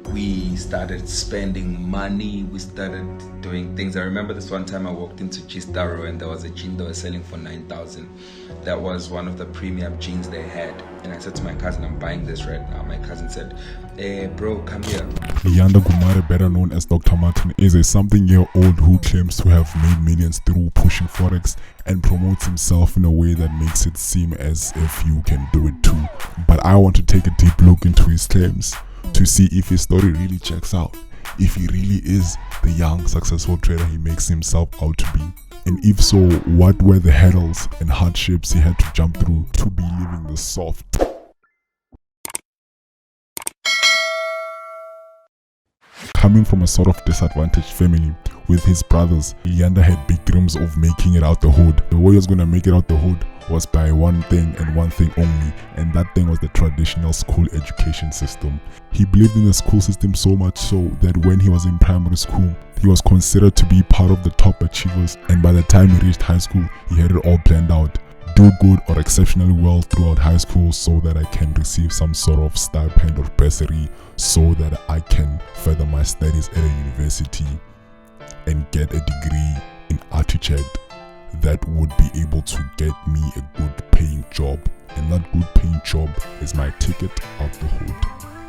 We started spending money, we started doing things. I remember this one time I walked into Chistaro and there was a jean they were selling for 9,000. That was one of the premium jeans they had. And I said to my cousin, I'm buying this right now. My cousin said, hey bro, come here. Leander Gumare, better known as Dr. Martin, is a something-year-old who claims to have made millions through pushing forex and promotes himself in a way that makes it seem as if you can do it too. But I want to take a deep look into his claims to see if his story really checks out, if he really is the young, successful trader he makes himself out to be. And if so, what were the hurdles and hardships he had to jump through to be living the soft? Coming from a sort of disadvantaged family with his brothers, Leander had big dreams of making it out the hood. The way he was going to make it out the hood was by one thing and one thing only, and that thing was the traditional school education system. He believed in the school system so much so that when he was in primary school, he was considered to be part of the top achievers, and by the time he reached high school, he had it all planned out. Do good or exceptionally well throughout high school so that I can receive some sort of stipend or bursary so that I can further my studies at a university and get a degree in architect that would be able to get me a good paying job, and that good paying job is my ticket out the hood.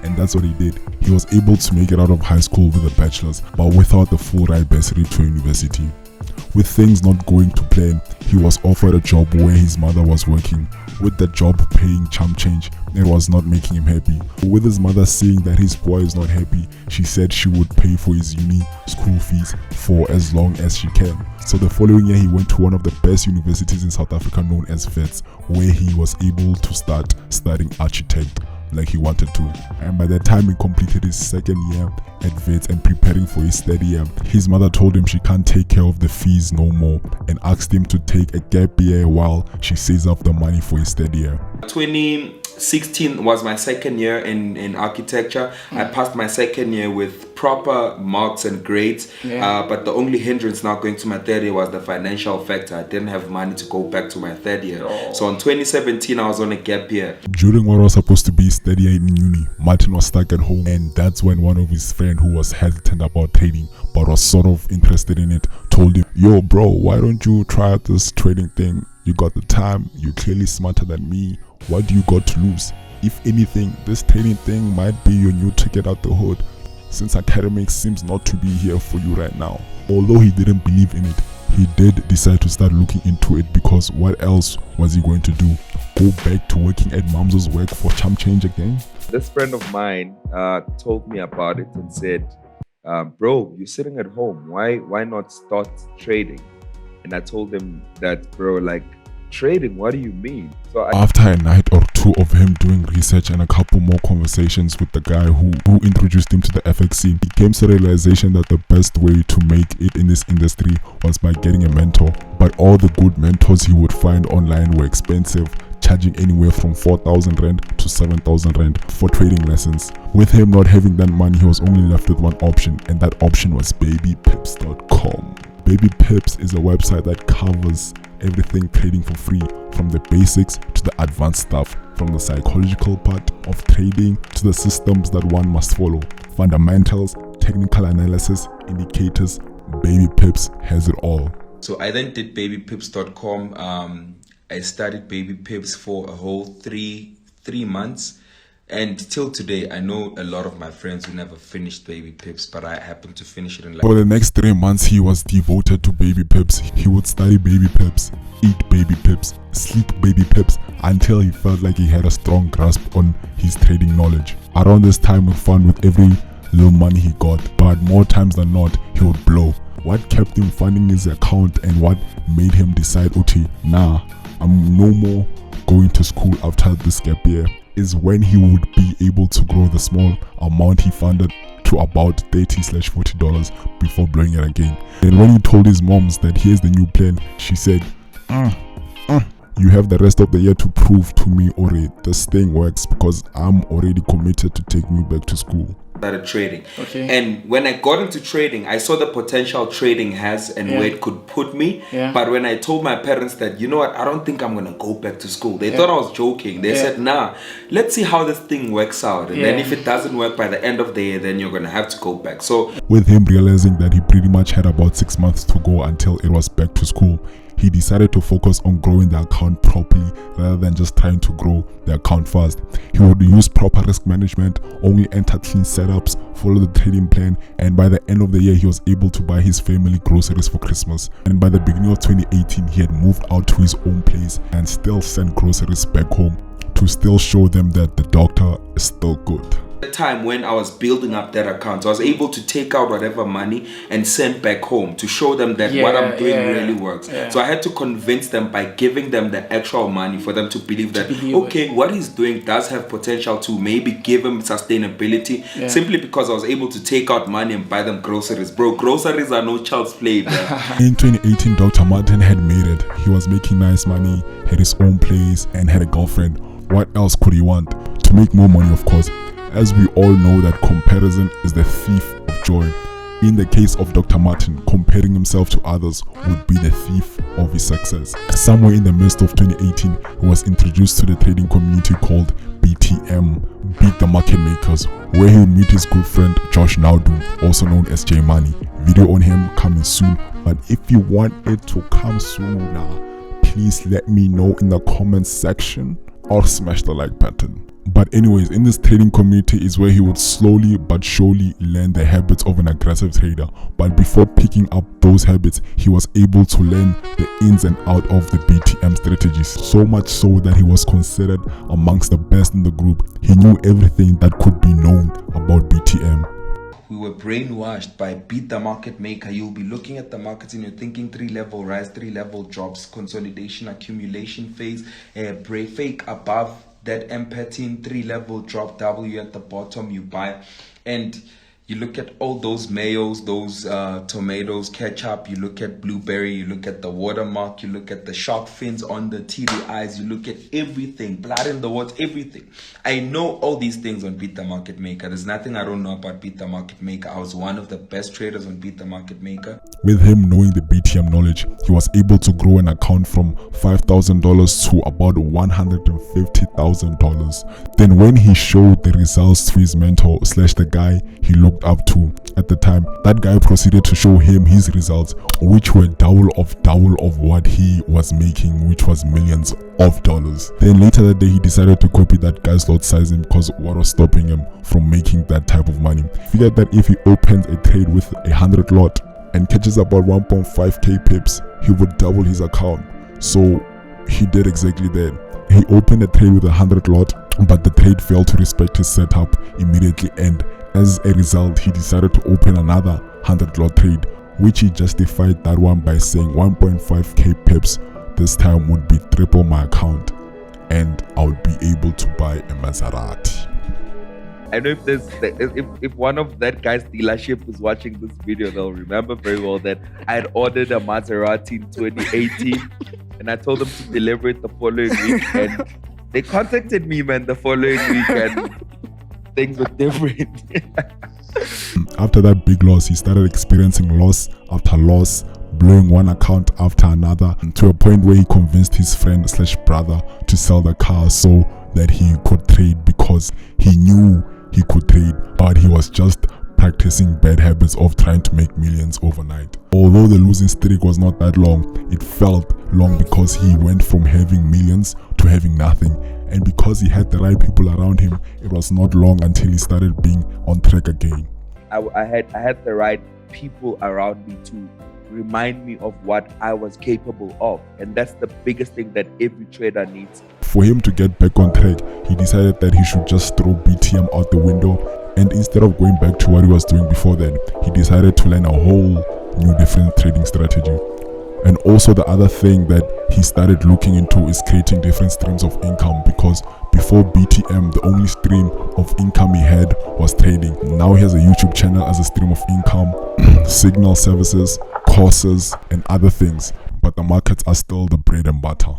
And that's what he did. He was able to make it out of high school with a bachelor's, but without the full ride bursary to a university. With things not going to plan, he was offered a job where his mother was working. With the job paying chump change, it was not making him happy. With his mother seeing that his boy is not happy, she said she would pay for his uni school fees for as long as she can. So the following year, he went to one of the best universities in South Africa known as Wits, where he was able to start studying architect like he wanted to. And by the time he completed his second year at Wits and preparing for his third year, his mother told him she can't take care of the fees no more and asked him to take a gap year while she saves up the money for his third year. 2016 was my second year in architecture. I passed my second year with proper marks and grades, but the only hindrance now going to my third year was the financial factor. I didn't have money to go back to my third year. So in 2017 I was on a gap year. During what was supposed to be his third year in uni, Martin was stuck at home, and that's when one of his friends who was hesitant about trading but was sort of interested in it told him, yo bro, why don't you try out this trading thing? You got the time, you're clearly smarter than me. What do you got to lose? If anything, this trading thing might be your new ticket out the hood, since academics seems not to be here for you right now. Although he didn't believe in it, he did decide to start looking into it, because what else was he going to do? Go back to working at Mamzo's work for chump change again? This friend of mine told me about it and said, bro, you're sitting at home. Why not start trading? And I told him that, bro, like, trading, what do you mean? So after a night or two of him doing research and a couple more conversations with the guy who introduced him to the FX scene, he came to the realization that the best way to make it in this industry was by getting a mentor. But all the good mentors he would find online were expensive, charging anywhere from 4,000 Rand to 7,000 Rand for trading lessons. With him not having that money, he was only left with one option, and that option was babypips.com. Baby Pips is a website that covers everything trading for free, from the basics to the advanced stuff, from the psychological part of trading to the systems that one must follow, fundamentals, technical analysis, indicators. Baby Pips has it all. So I then did babypips.com. I studied Baby Pips for a whole three months. And till today, I know a lot of my friends who never finished Baby Pips, but I happened to finish it in For the next 3 months, he was devoted to Baby Pips. He would study Baby Pips, eat Baby Pips, sleep Baby Pips, until he felt like he had a strong grasp on his trading knowledge. Around this time, he found with every little money he got, but more times than not, he would blow. What kept him funding his account and what made him decide, okay, nah, I'm no more going to school after this gap year, is when he would be able to grow the small amount he funded to about $30-$40 before blowing it again. And when he told his moms that here's the new plan, she said, you have the rest of the year to prove to me, Ore, this thing works, because I'm already committed to taking you back to school. started trading. Okay. And when I got into trading, I saw the potential trading has and where it could put me. Yeah. But when I told my parents that, you know what, I don't think I'm gonna go back to school, they thought I was joking. They said, nah, let's see how this thing works out. And then if it doesn't work by the end of the year, then you're gonna have to go back. So with him realizing that he pretty much had about 6 months to go until it was back to school, he decided to focus on growing the account properly rather than just trying to grow the account fast. He would use proper risk management, only enter clean setups, follow the trading plan, and by the end of the year he was able to buy his family groceries for Christmas. And by the beginning of 2018 he had moved out to his own place and still sent groceries back home to still show them that the doctor is still good. The time when I was building up that account, I was able to take out whatever money and send back home to show them that what I'm doing really works. So I had to convince them by giving them the actual money for them to believe that okay, what he's doing does have potential to maybe give him sustainability, simply because I was able to take out money and buy them groceries. Bro, groceries are no child's play, bro. In 2018, Dr. Martin had made it. He was making nice money, had his own place, and had a girlfriend. What else could he want? To make more money, of course. As we all know that comparison is the thief of joy. In the case of Dr. Martin, comparing himself to others would be the thief of his success. Somewhere in the midst of 2018, he was introduced to the trading community called BTM, Beat the Market Makers, where he would meet his good friend Josh Naudu, also known as J Money. Video on him coming soon, but if you want it to come sooner, please let me know in the comments section or smash the like button. But anyways, in this trading community is where he would slowly but surely learn the habits of an aggressive trader. But before picking up those habits, he was able to learn the ins and out of the BTM strategies. So much so that he was considered amongst the best in the group. He knew everything that could be known about BTM. We were brainwashed by Beat the Market Maker. You'll be looking at the markets and you're thinking 3-level rise, 3-level drops, consolidation, accumulation phase, fake above that M13 3-level drop, W at the bottom, you buy. And you look at all those mayos, those tomatoes, ketchup, you look at blueberry, you look at the watermark, you look at the shark fins on the TDIs, you look at everything, blood in the water, everything. I know all these things on Beat the Market Maker. There's nothing I don't know about Beat the Market Maker. I was one of the best traders on Beat the Market Maker. With him knowing the BTM knowledge, he was able to grow an account from $5,000 to about $150,000. Then when he showed the results to his mentor / the guy he looked up to at the time, that guy proceeded to show him his results, which were double of what he was making, which was millions of dollars. Then later that day he decided to copy that guy's lot sizing because what was stopping him from making that type of money? Figured that if he opens a trade with 100 lot and catches about 1.5k pips, he would double his account. So he did exactly that. He opened a trade with 100 lot, but the trade failed to respect his setup immediately, and as a result he decided to open another 100 lot trade, which he justified that one by saying 1.5k pips this time would be triple my account and I would be able to buy a Maserati. I know if one of that guy's dealership is watching this video, they'll remember very well that I had ordered a Maserati in 2018 and I told them to deliver it the following week, and they contacted me, man, the following week, and things were different. After that big loss, he started experiencing loss after loss, blowing one account after another, to a point where he convinced his friend / brother to sell the car so that he could trade, because he knew he could trade, but he was just practicing bad habits of trying to make millions overnight. Although the losing streak was not that long, it felt long because he went from having millions to having nothing. And because he had the right people around him, it was not long until he started being on track again. I had the right people around me to remind me of what I was capable of, and that's the biggest thing that every trader needs. For him to get back on track, he decided that he should just throw BTM out the window, and instead of going back to what he was doing before then, he decided to learn a whole new different trading strategy. And also the other thing that he started looking into is creating different streams of income, because before BTM, the only stream of income he had was trading. Now he has a YouTube channel as a stream of income, signal services, courses, and other things, but the markets are still the bread and butter.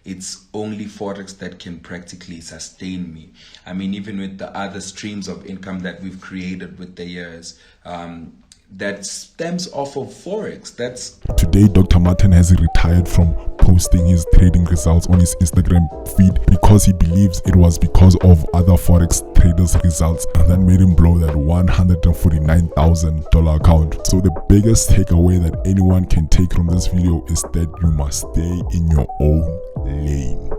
it's only forex that can practically sustain me. I mean, even with the other streams of income that we've created with the years, that stems off of forex. Today, Dr. Martin has retired from posting his trading results on his Instagram feed because he believes it was because of other forex traders' results that made him blow that $149,000 account. So the biggest takeaway that anyone can take from this video is that you must stay in your own lane.